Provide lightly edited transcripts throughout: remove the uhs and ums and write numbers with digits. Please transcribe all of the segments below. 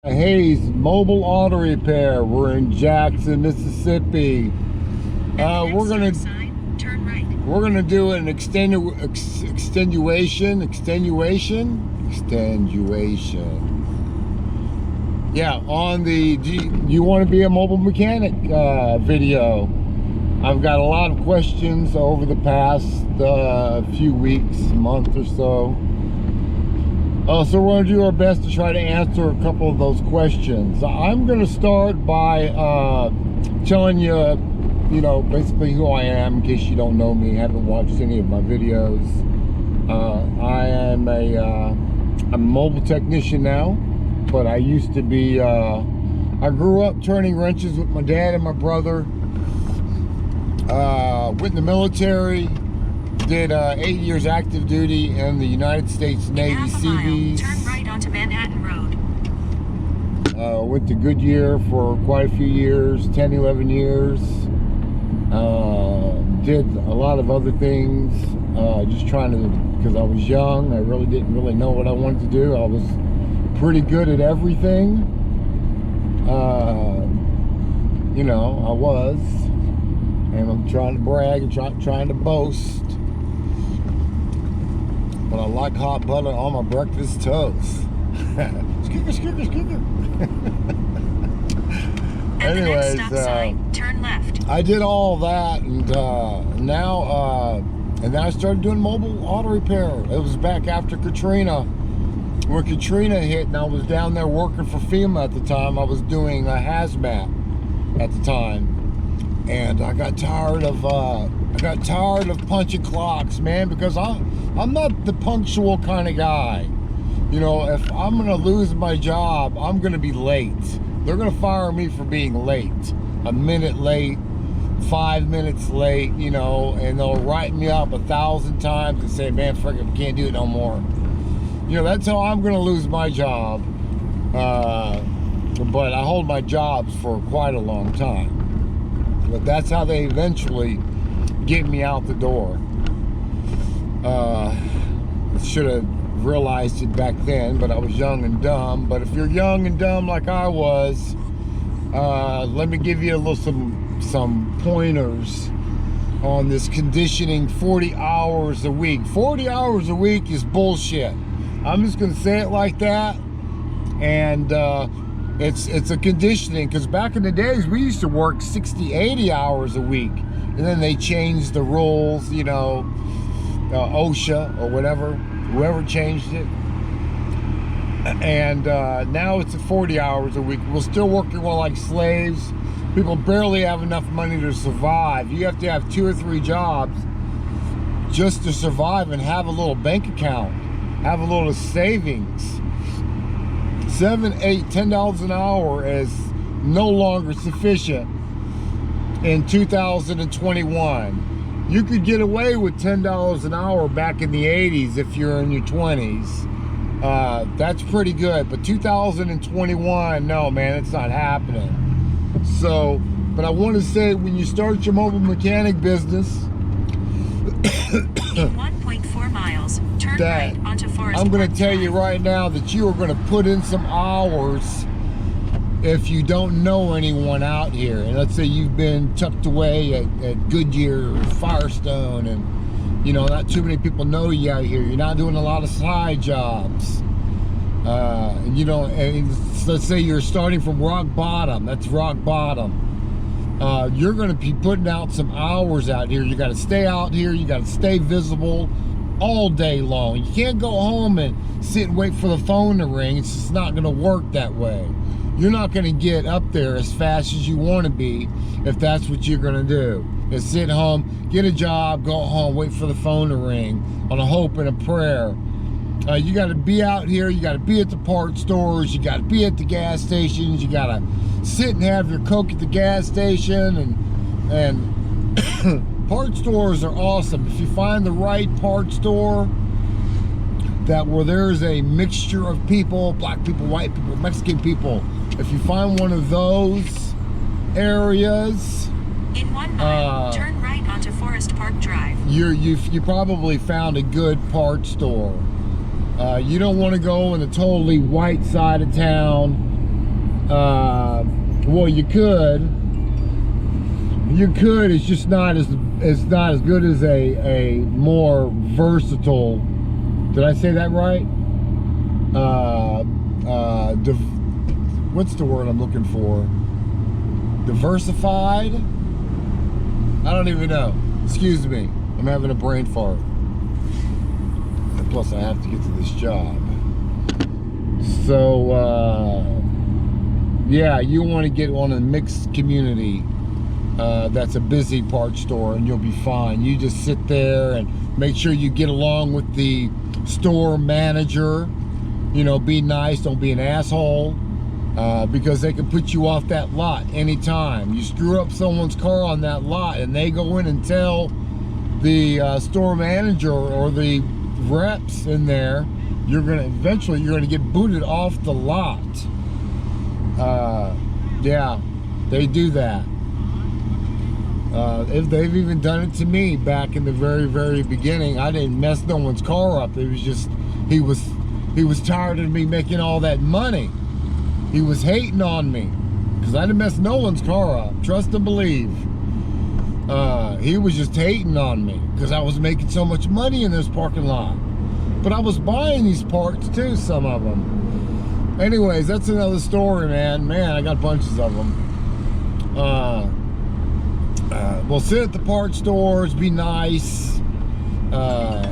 Hayes Mobile Auto Repair. We're in Jackson, Mississippi. We're gonna do an extenuation. Yeah, on the you want to be a mobile mechanic video. I've got a lot of questions over the past few weeks, month or so. So we're going to do our best to try to answer a couple of those questions. I'm going to start by telling you, basically who I am, in case you don't know me, haven't watched any of my videos. I'm a mobile technician now, but I used to be, I grew up turning wrenches with my dad and my brother. Went in the military. Did 8 years active duty in the United States Navy Seabees. Turn right onto Manhattan Road. Went to Goodyear for quite a few years, 10, 11 years. Did a lot of other things, just trying to, because I was young, I really didn't know what I wanted to do. I was pretty good at everything. I was. And I'm trying to brag and trying to boast. But I like hot butter on my breakfast toast. Skooker. Anyways, turn left. I did all that, and now I started doing mobile auto repair. It was back after Katrina. When Katrina hit, and I was down there working for FEMA at the time. I was doing a hazmat at the time, and I got tired of punching clocks, man, because I'm not the punctual kind of guy. If I'm gonna lose my job, I'm gonna be late. They're gonna fire me for being late, a minute late, 5 minutes late, and they'll write me up 1,000 times and say, man, frick it, we can't do it no more. That's how I'm gonna lose my job. But I hold my jobs for quite a long time. But that's how they eventually get me out the door. Should have realized it back then, but I was young and dumb. But if you're young and dumb like I was, let me give you some pointers on this conditioning. 40 hours a week. 40 hours a week is bullshit. I'm just gonna say it like that. And it's a conditioning, because back in the days we used to work 60, 80 hours a week, and then they changed the rules, OSHA or whatever, whoever changed it, and now it's 40 hours a week. We're still working like slaves. People barely have enough money to survive. You have to have 2 or 3 jobs just to survive and have a little bank account, have a little savings. $7, $8, $10 an hour is no longer sufficient in 2021. You could get away with $10 an hour back in the 80s if you're in your 20s. That's pretty good, but 2021, no, man, it's not happening. So, but I want to say, when you start your mobile mechanic business, in 1.4 miles, turn right onto Forest I'm going to tell Drive. you right now that you are going to put in some hours if you don't know anyone out here. And let's say you've been tucked away at Goodyear or Firestone, and not too many people know you out here. You're not doing a lot of side jobs. And let's say you're starting from rock bottom. That's rock bottom. You're going to be putting out some hours out here. You got to stay out here. You got to stay visible all day long. You can't go home and sit and wait for the phone to ring. It's just not going to work that way. You're not going to get up there as fast as you want to be if that's what you're going to do. Is sit home, get a job, go home, wait for the phone to ring on a hope and a prayer. You got to be out here. You got to be at the parts stores. You got to be at the gas stations. You got to sit and have your Coke at the gas station. And part stores are awesome. If you find the right part store where there's a mixture of people, black people, white people, Mexican people, if you find one of those areas, in 1 mile, turn right onto Forest Park Drive. You probably found a good part store. You don't want to go in the totally white side of town Well, you could. It's just not as good as a more versatile. Did I say that right? What's the word I'm looking for? Diversified? I don't even know. Excuse me. I'm having a brain fart. And plus, I have to get to this job. So, yeah, you want to get on a mixed community. That's a busy parts store, and you'll be fine. You just sit there and make sure you get along with the store manager. You know, be nice, don't be an asshole, because they can put you off that lot anytime. You screw up someone's car on that lot and they go in and tell the store manager or the reps in there, eventually you're gonna get booted off the lot. Yeah, they do that. If they've even done it to me back in the very beginning. I didn't mess no one's car up. It was just he was tired of me making all that money. He was hating on me because I didn't mess no one's car up. Trust and believe. He was just hating on me because I was making so much money in this parking lot. But I was buying these parts too, some of them. Anyways, that's another story, man. Man, I got bunches of them. We'll sit at the parts stores, be nice, and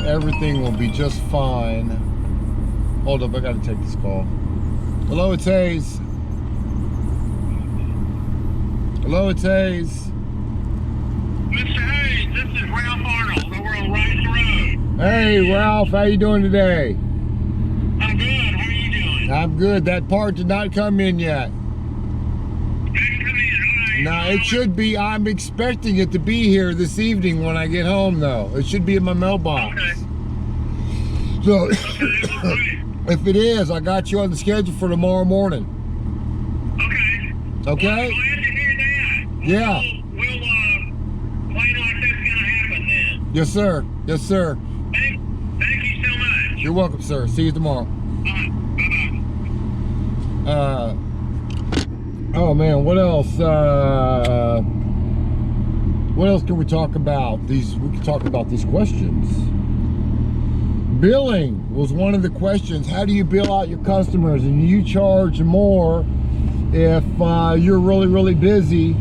everything will be just fine. Hold up, I gotta take this call. Hello, it's Hayes. Hello, it's Hayes. Mr. Hayes, this is Ralph Arnold over on Rice Road. Hey, Ralph, how you doing today? I'm good. How are you doing? I'm good. That part did not come in yet. Didn't come in. All right. No, it should be. I'm expecting it to be here this evening when I get home, though. It should be in my mailbox. Okay. So, Okay. if it is, I got you on the schedule for tomorrow morning. Okay. Okay? Well, I'm glad to hear that. Yeah. We'll plan like that's gonna happen then. Yes, sir. Yes, sir. Thank you so much. You're welcome, sir. See you tomorrow. Bye-bye. Oh man, what else? What else can we talk about? We can talk about these questions. Billing was one of the questions. How do you bill out your customers? And you charge more if you're really busy.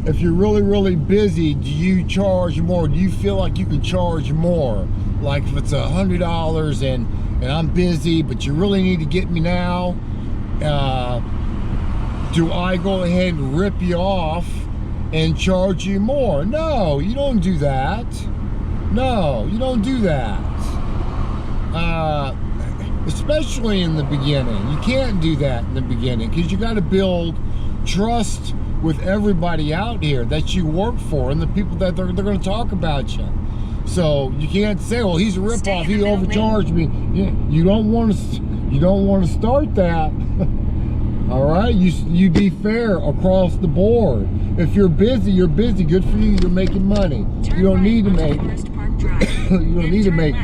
If you're really busy, do you charge more? Do you feel like you can charge more? Like if it's $100 and I'm busy, but you really need to get me now, do I go ahead and rip you off and charge you more? No, you don't do that. No, you don't do that. Especially in the beginning. You can't do that in the beginning because you got to build trust with everybody out here that you work for and the people that they're going to talk about you. So you can't say, well, he's a ripoff, he overcharged me. You don't want to start that. All right, you be fair across the board. If you're busy, you're busy. Good for you. You're making money. You don't need to make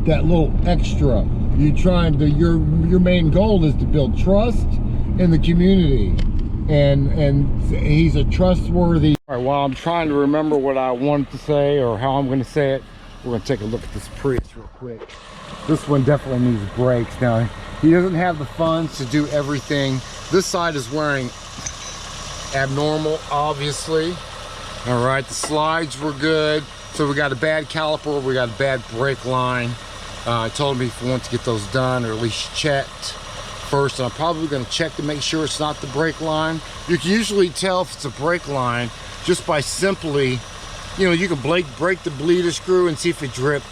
that little extra. Your main goal is to build trust in the community, and he's a trustworthy. All right, while I'm trying to remember what I wanted to say or how I'm going to say it, we're going to take a look at this Prius real quick. This one definitely needs brakes. Now, he doesn't have the funds to do everything. This side is wearing abnormal, obviously. All right, the slides were good. So we got a bad caliper, we got a bad brake line. I told him if he wants to get those done or at least checked first. And I'm probably going to check to make sure it's not the brake line. You can usually tell if it's a brake line just by simply, you know, you can break the bleeder screw and see if it drips.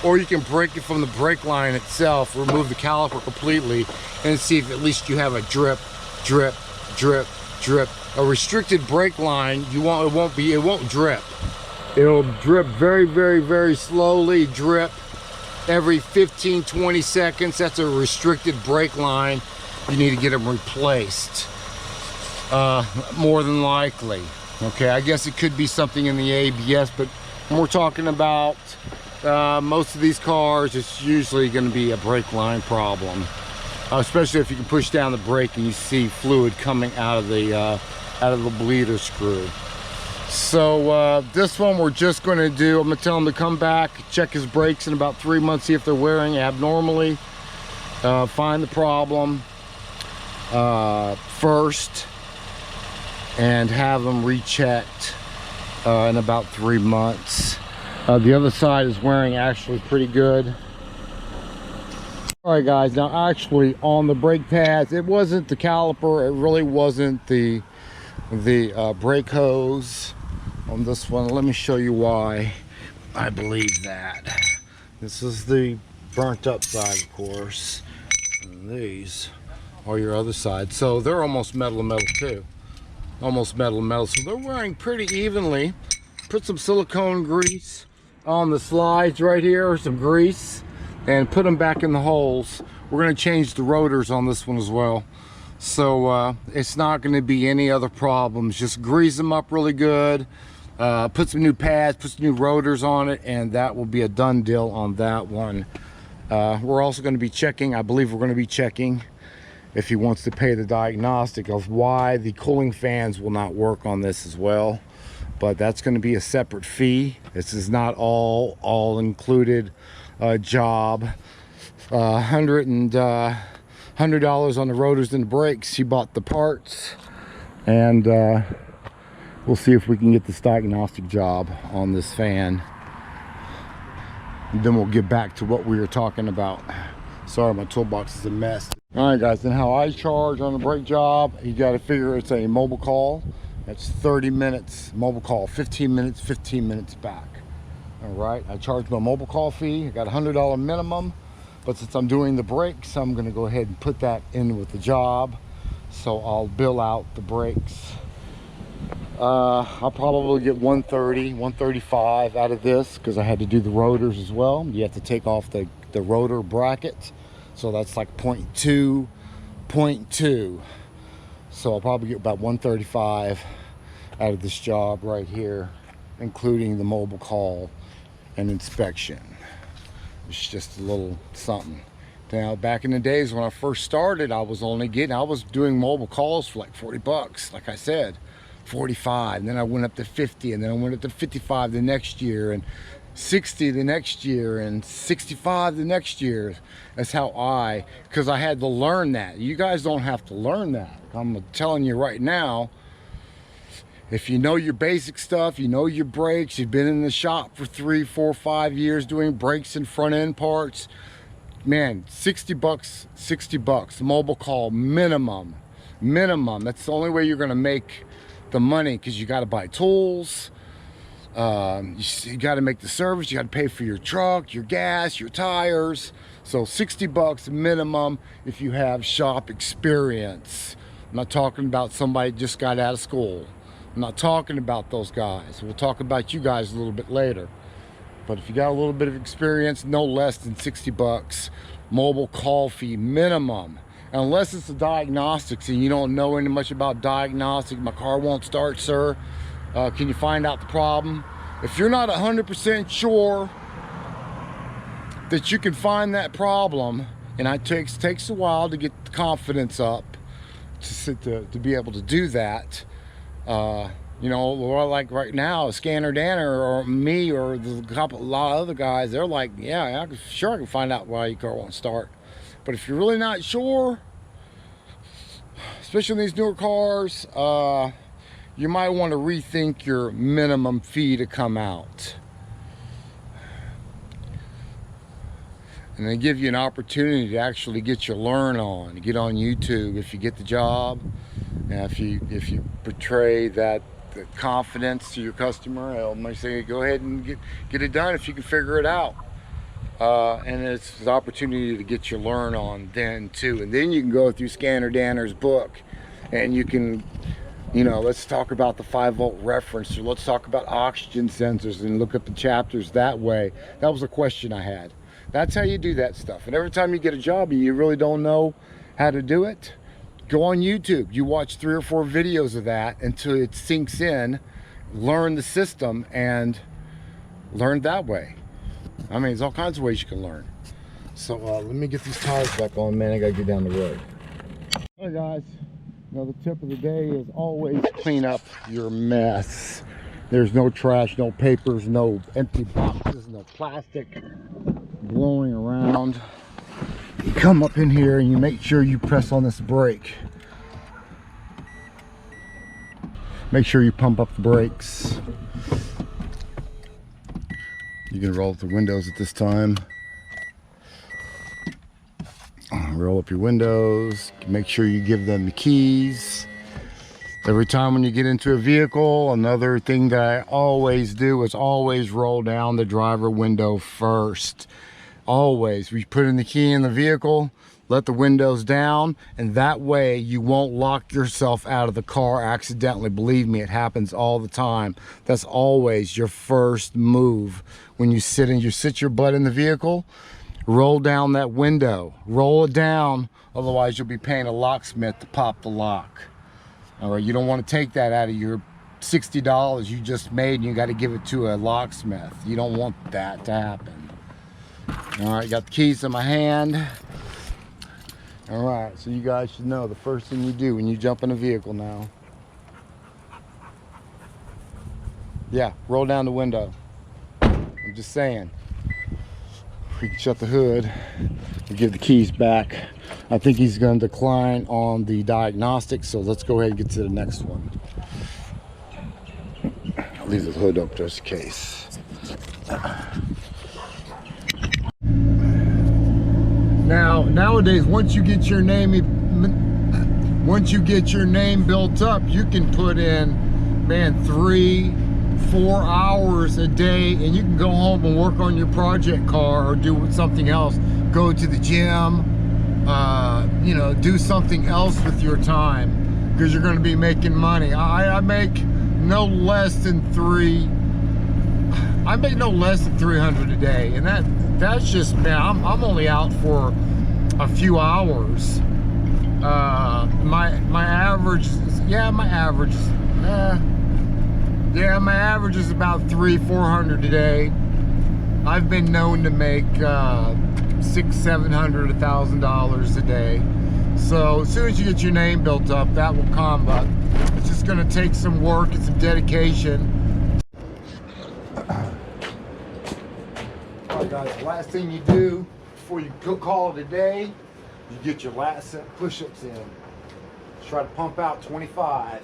Or you can break it from the brake line itself, remove the caliper completely, and see if at least you have a drip. A restricted brake line, it won't drip. It'll drip very slowly, drip every 15-20 seconds. That's a restricted brake line. You need to get them replaced, more than likely. Okay, I guess it could be something in the ABS, but when we're talking about most of these cars, it's usually going to be a brake line problem, especially if you can push down the brake and you see fluid coming out of the bleeder screw. So this one we're just going to do, I'm going to tell him to come back, check his brakes in about 3 months, see if they're wearing abnormally, find the problem first, and have them rechecked in about 3 months. The other side is wearing actually pretty good. All right guys, now actually on the brake pads, it wasn't the caliper, it really wasn't the brake hose on this one. Let me show you why I believe that. This is the burnt up side, of course, and these are your other side. So they're almost metal to metal too, almost metal to metal, so they're wearing pretty evenly. Put some silicone grease on the slides right here, some grease, and put them back in the holes. We're going to change the rotors on this one as well, so it's not going to be any other problems. Just grease them up really good, put some new pads, put some new rotors on it, and that will be a done deal on that one. We're also going to be checking, I believe we're going to be checking if he wants to pay the diagnostic of why the cooling fans will not work on this as well. But that's going to be a separate fee. This is not all included job. $100 on the rotors and the brakes. He bought the parts, and we'll see if we can get this diagnostic job on this fan. And then we'll get back to what we were talking about. Sorry, my toolbox is a mess. All right guys, and how I charge on the brake job, you got to figure it's a mobile call. That's 30 minutes mobile call, 15 minutes back. All right, I charge my mobile call fee. I got a $100 minimum, but since I'm doing the brakes, I'm gonna go ahead and put that in with the job. So I'll bill out the brakes. I'll probably get 130, 135 out of this because I had to do the rotors as well. You have to take off the rotor bracket. So that's like 0.2. So I'll probably get about 135 out of this job right here, including the mobile call and inspection. It's just a little something. Now, back in the days when I first started, I was doing mobile calls for like 40 bucks, like I said, 45, and then I went up to 50, and then I went up to 55 the next year, and 60 the next year, and 65 the next year. That's how because I had to learn that. You guys don't have to learn that. I'm telling you right now, if you know your basic stuff, you know your brakes, you've been in the shop for 3, 4, 5 years doing brakes and front end parts, man, 60 bucks, mobile call minimum. That's the only way you're gonna make the money, because you got to buy tools, you got to make the service, you got to pay for your truck, your gas, your tires. So 60 bucks minimum if you have shop experience. I'm not talking about somebody just got out of school. I'm not talking about those guys. We'll talk about you guys a little bit later. But if you got a little bit of experience, no less than 60 bucks mobile call fee minimum. Unless it's a diagnostics and you don't know any much about diagnostic. My car won't start, sir. Can you find out the problem? If you're not 100% sure that you can find that problem, and it takes a while to get the confidence up to be able to do that. You know, like right now, Scanner Danner or me or a lot of other guys, they're like, yeah, I can find out why your car won't start. But if you're really not sure, especially in these newer cars, you might want to rethink your minimum fee to come out. And they give you an opportunity to actually get your learn on, to get on YouTube if you get the job. And if you portray the confidence to your customer, they'll might say, go ahead and get it done if you can figure it out. And it's an opportunity to get your learn on then too. And then you can go through Scanner Danner's book, and you can, you know, let's talk about the 5-volt reference, or let's talk about oxygen sensors and look up the chapters that way. That was a question I had. That's how you do that stuff. And every time you get a job and you really don't know how to do it, go on YouTube. You watch 3 or 4 videos of that until it sinks in, learn the system, and learn that way. I mean, there's all kinds of ways you can learn. So let me get these tires back on, man. I gotta get down the road. All right, guys. Another tip of the day is always clean up your mess. There's no trash, no papers, no empty boxes, no plastic blowing around. You come up in here and you make sure you press on this brake. Make sure you pump up the brakes. You can roll up the windows at this time. Roll up your windows. Make sure you give them the keys. Every time when you get into a vehicle, another thing that I always do is always roll down the driver window first. Always. We put in the key in the vehicle, let the windows down, and that way you won't lock yourself out of the car accidentally. Believe me, it happens all the time. That's always your first move. When you sit your butt in the vehicle, roll down that window. Roll it down, otherwise you'll be paying a locksmith to pop the lock. All right, you don't want to take that out of your $60 you just made and you got to give it to a locksmith. You don't want that to happen. All right, got the keys in my hand. All right, so you guys should know the first thing you do when you jump in a vehicle now. Yeah, roll down the window. I'm just saying. We can shut the hood and give the keys back. I think he's going to decline on the diagnostics, so let's go ahead and get to the next one. I'll leave the hood up just in case. Now, nowadays, once you get your name built up, you can put in, man, 3-4 hours a day, and you can go home and work on your project car or do something else. Go to the gym, you know, do something else with your time, because you're going to be making money. I make no less than 300 a day, and that's just, man, I'm only out for a few hours. My average is about 300-400 a day. I've been known to make $600-700, $1,000 a day. So as soon as you get your name built up, that will come, but it's just going to take some work and some dedication. All right, guys, the last thing you do before you call it a day, you get your last set of push-ups in. Try to pump out 25.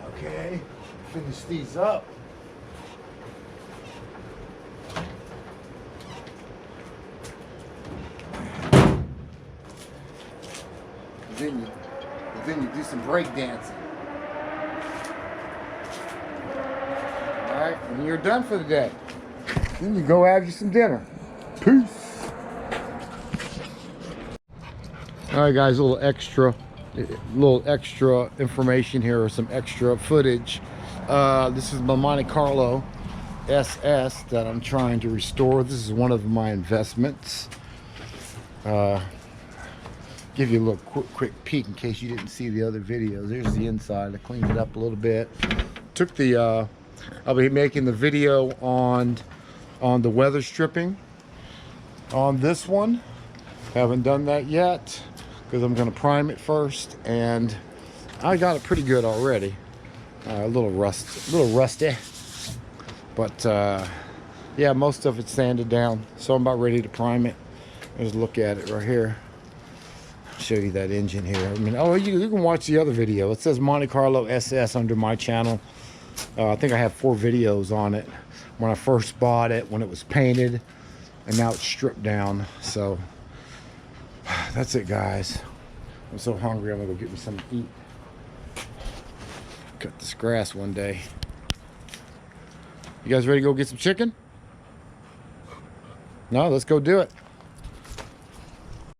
Okay, finish these up. Then you do some break dancing. All right, and you're done for the day. Then you go have you some dinner. Peace. All right, guys, a little extra information here, or some extra footage. This is my Monte Carlo SS that I'm trying to restore. This is one of my investments. Give you a little quick peek in case you didn't see the other videos. There's the inside. I cleaned it up a little bit. Took the I'll be making the video on the weather stripping on this one. Haven't done that yet because I'm going to prime it first, and I got it pretty good already. A little rusty, but yeah, most of it's sanded down, so I'm about ready to prime it. Let's look at it right here. Show you that engine here. I mean, oh, you can watch the other video. It says Monte Carlo SS under my channel. I think I have 4 videos on it. When I first bought it, when it was painted, and now it's stripped down. So that's it, guys. I'm so hungry. I'm gonna go get me something to eat. Cut this grass one day. You guys ready to go get some chicken? No, let's go do it.